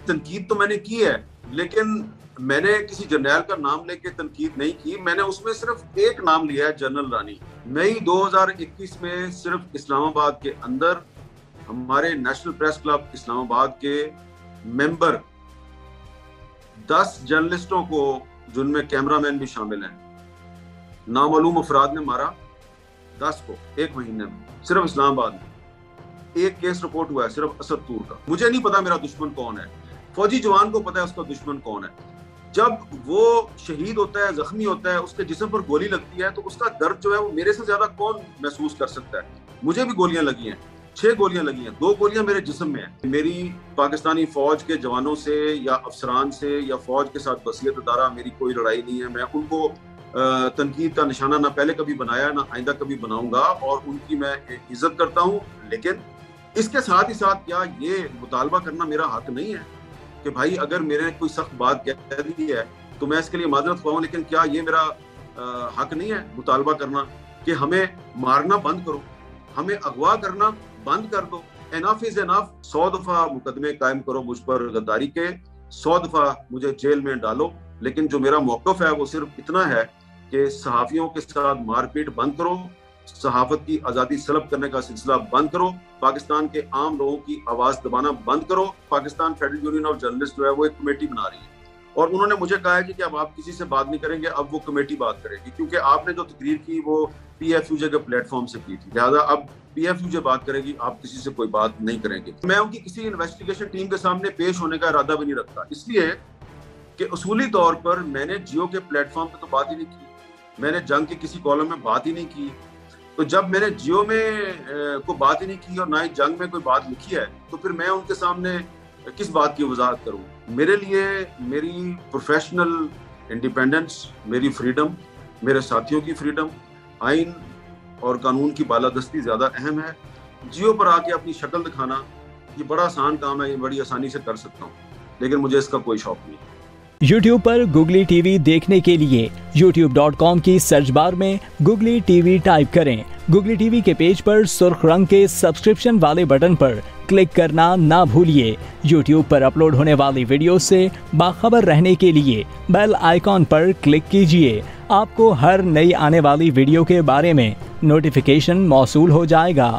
तनकीद तो मैंने की है, लेकिन मैंने किसी जर्नैल का नाम लेके तनकीद नहीं की। मैंने उसमें सिर्फ एक नाम लिया है, जनरल रानी। मई 2021 में सिर्फ इस्लामाबाद के अंदर हमारे नेशनल प्रेस क्लब इस्लामाबाद के मेंबर 10 जर्नलिस्टों को, जिनमें कैमरामैन भी शामिल हैं, नामालूम अफराद ने मारा। 10 को एक महीने में सिर्फ इस्लामाबाद में। एक केस रिपोर्ट हुआ है सिर्फ असद तूर का। मुझे नहीं पता मेरा दुश्मन कौन है, फौजी जवान को पता है उसका दुश्मन कौन है। जब वो शहीद होता है, जख्मी होता है, उसके जिस्म पर गोली लगती है, तो उसका दर्द जो है वो मेरे से ज्यादा कौन महसूस कर सकता है। मुझे भी गोलियां लगी हैं, 6 गोलियां लगी हैं, 2 गोलियां मेरे जिस्म में है। मेरी पाकिस्तानी फौज के जवानों से या अफसरान से या फौज के साथ वसीयत दारा मेरी कोई लड़ाई नहीं है। मैं उनको तनकीद का निशाना ना पहले कभी बनाया, ना आइंदा कभी बनाऊंगा, और उनकी मैं इज्जत करता हूँ। लेकिन इसके साथ ही साथ क्या ये मुतालबा करना मेरा हक नहीं है कि भाई अगर मेरे कोई सख्त बात कह दी है तो मैं इसके लिए माजरत ख्वाह हूं, लेकिन क्या ये मेरा हक नहीं है मुतालबा करना कि हमें मारना बंद करो, हमें अगवा करना बंद कर दो। Enough is enough. 100 दफा मुकदमे कायम करो मुझ पर गद्दारी के, 100 दफा मुझे जेल में डालो, लेकिन जो मेरा मौक़िफ़ है वो सिर्फ इतना है कि सहाफ़ियों के साथ मारपीट बंद करो, सहाफत की आज़ादी सलब करने का सिलसिला बंद करो, पाकिस्तान के आम लोगों की आवाज़ दबाना बंद करो। Pakistan federal union of journalist जो है वो एक कमेटी बना रही है, और उन्होंने मुझे कहा है कि अब आप किसी से बात नहीं करेंगे, अब वो कमेटी बात करेगी, क्योंकि आपने जो तकरीर की वो PFUJ के प्लेटफॉर्म से की थी, लिहाजा अब PFUJ बात करेगी, आप किसी से कोई बात नहीं करेंगे। मैं उनकी किसी इन्वेस्टिगेशन टीम के सामने पेश होने का इरादा भी नहीं रखता, इसलिए कि उसूली तौर पर मैंने जियो के प्लेटफॉर्म पे तो बात ही नहीं की, मैंने जंग के किसी कॉलम में बात ही नहीं की। तो जब मैंने जियो में कोई बात ही नहीं की और ना ही जंग में कोई बात लिखी है, तो फिर मैं उनके सामने किस बात की वजाहत करूं। मेरे लिए मेरी प्रोफेशनल इंडिपेंडेंस, मेरी फ्रीडम, मेरे साथियों की फ्रीडम, आइन और कानून की बालादस्ती ज़्यादा अहम है। जियो पर आके अपनी शक्ल दिखाना ये बड़ा आसान काम है, ये बड़ी आसानी से कर सकता हूँ, लेकिन मुझे इसका कोई शौक नहीं। YouTube पर गुगली टीवी देखने के लिए youtube.com की सर्च बार में गुगली टीवी टाइप करें। गुगली टीवी के पेज पर सुर्ख रंग के सब्सक्रिप्शन वाले बटन पर क्लिक करना ना भूलिए। YouTube पर अपलोड होने वाली वीडियो से बाखबर रहने के लिए बेल आइकॉन पर क्लिक कीजिए। आपको हर नई आने वाली वीडियो के बारे में नोटिफिकेशन मौसूल हो जाएगा।